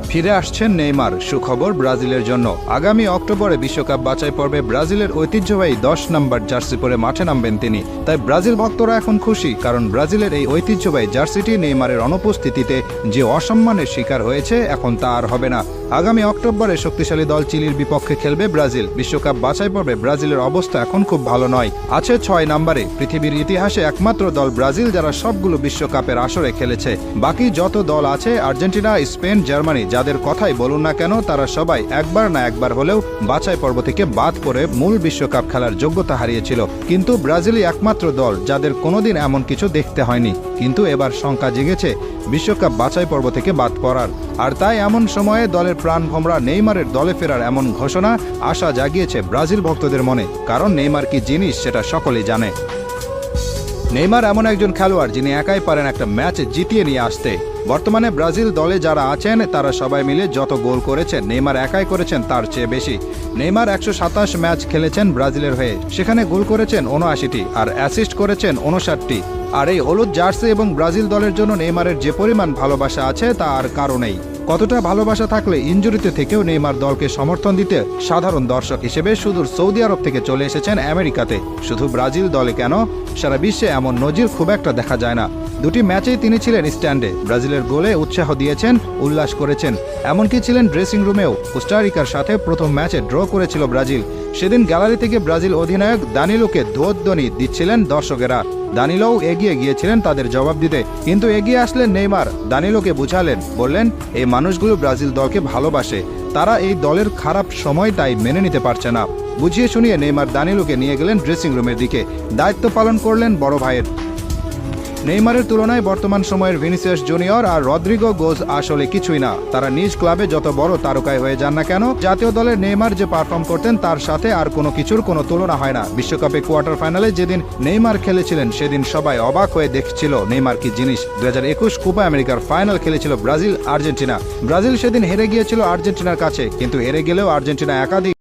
ফিরে আসছেন নেইমার। সুখবর ব্রাজিলের জন্য। আগামী অক্টোবরে বিশ্বকাপ বাছাই পর্বে ব্রাজিলের ঐতিহ্যবাহী 10 নম্বর জার্সি পরে মাঠে নামবেন তিনি। তাই ব্রাজিল ভক্তরা এখন খুশি, কারণ ব্রাজিলের এই ঐতিহ্যবাহী জার্সিটি নেইমারের অনুপস্থিতিতে যে অসম্মানের শিকার হয়েছে, এখন তা আর হবে না। আগামী অক্টোবরে শক্তিশালী দল চিলির বিপক্ষে খেলবে ব্রাজিল। বিশ্বকাপ বাছাই পর্বে ব্রাজিলের অবস্থা এখন খুব ভালো নয়। আছে 6 নম্বরে। পৃথিবীর ইতিহাসে একমাত্র দল ব্রাজিল যারা সবগুলো বিশ্বকাপের আসরে খেলেছে। বাকি যত দল আছে, আর্জেন্টিনা, স্পেন, জার্মানি, যাদের কথাই বলুন না কেন, তারা সবাই একবার না একবার হলেও বাছাই পর্ব থেকে বাদ পড়ে মূল বিশ্বকাপ খেলার যোগ্যতা হারিয়েছিল। কিন্তু ব্রাজিলই একমাত্র দল যাদের কোনোদিন এমন কিছু দেখতে হয়নি। কিন্তু এবার শঙ্কা জেগেছে বিশ্বকাপ বাছাই পর্ব থেকে বাদ পড়ার। আর তাই এমন সময়ে দলের প্রাণভোমরা নেইমারের দলে ফেরার এমন ঘোষণা আশা জাগিয়েছে ব্রাজিল ভক্তদের মনে। কারণ নেইমার কি জিনিস সেটা সকলেই জানে। নেইমার এমন একজন খেলোয়াড় যিনি একাই পারেন একটা ম্যাচ জিতিয়ে নিয়ে আসতে। বর্তমানে ব্রাজিল দলে যারা আছেন তারা সবাই মিলে যত গোল করেছেন, নেইমার একাই করেছেন তার চেয়ে বেশি। নেইমার 127 ম্যাচ খেলেছেন ব্রাজিলের হয়ে, সেখানে গোল করেছেন 79টি আর অ্যাসিস্ট করেছেন 59টি। আর এই হলুদ জার্সি এবং ব্রাজিল দলের জন্য নেইমারের যে পরিমাণ ভালোবাসা আছে তা আর কারণেই। কতটা ভালোবাসা থাকলে ইনজুরিতে থেকেও নেইমার দলকে সমর্থন দিতে সাধারণ দর্শক হিসেবে সুদূর সৌদি আরব থেকে চলে এসেছেন আমেরিকাতে। শুধু ব্রাজিল দলে কেন, সারা বিশ্বে এমন নজির খুব একটা দেখা যায় না। 2টি ম্যাচেই তিনি ছিলেন স্ট্যান্ডে, ব্রাজিলের গোলে উৎসাহ দিয়েছেন, উল্লাস করেছেন। এমনকি ছিলেন ড্রেসিং রুমেও। কোস্টারিকার সাথে প্রথম ম্যাচে ড্র করেছিল ব্রাজিল। সেদিন গ্যালারি থেকে ব্রাজিল অধিনায়ক দানিলোকে ধ্বনি দিচ্ছিলেন দর্শকেরা। দানিলোও এগিয়ে গিয়েছিলেন তাদের জবাব দিতে, কিন্তু এগিয়ে আসলেন নেইমার। দানিলোকে বুঝালেন, বললেন এই মানুষগুলো ব্রাজিল দলকে ভালোবাসে, তারা এই দলের খারাপ সময়টাই মেনে নিতে পারছে না। বুঝিয়ে শুনিয়ে নেইমার দানিলোকে নিয়ে গেলেন ড্রেসিং রুমের দিকে। দায়িত্ব পালন করলেন বড় ভাইয়ের। নেইমারের তুলনায় বর্তমান সময়ের ভিনিসিয়াস জুনিয়র আর রদ্রিগো গোজ আসলে কিছুই না। তারা নিজ ক্লাবে যত বড় তারকায় হয়ে যান না কেন, জাতীয় দলের নেইমার যে পারফর্ম করতেন তার সাথে আর কোনো কিছুর কোনো তুলনা হয় না। বিশ্বকাপে কোয়ার্টার ফাইনালে যেদিন নেইমার খেলেছিলেন সেদিন সবাই অবাক হয়ে দেখছিল নেইমার কি জিনিস। 2021 কোপা আমেরিকার ফাইনাল খেলেছিল ব্রাজিল আর্জেন্টিনা। ব্রাজিল সেদিন হেরে গিয়েছিল আর্জেন্টিনার কাছে, কিন্তু হেরে গেলেও আর্জেন্টিনা একাধিক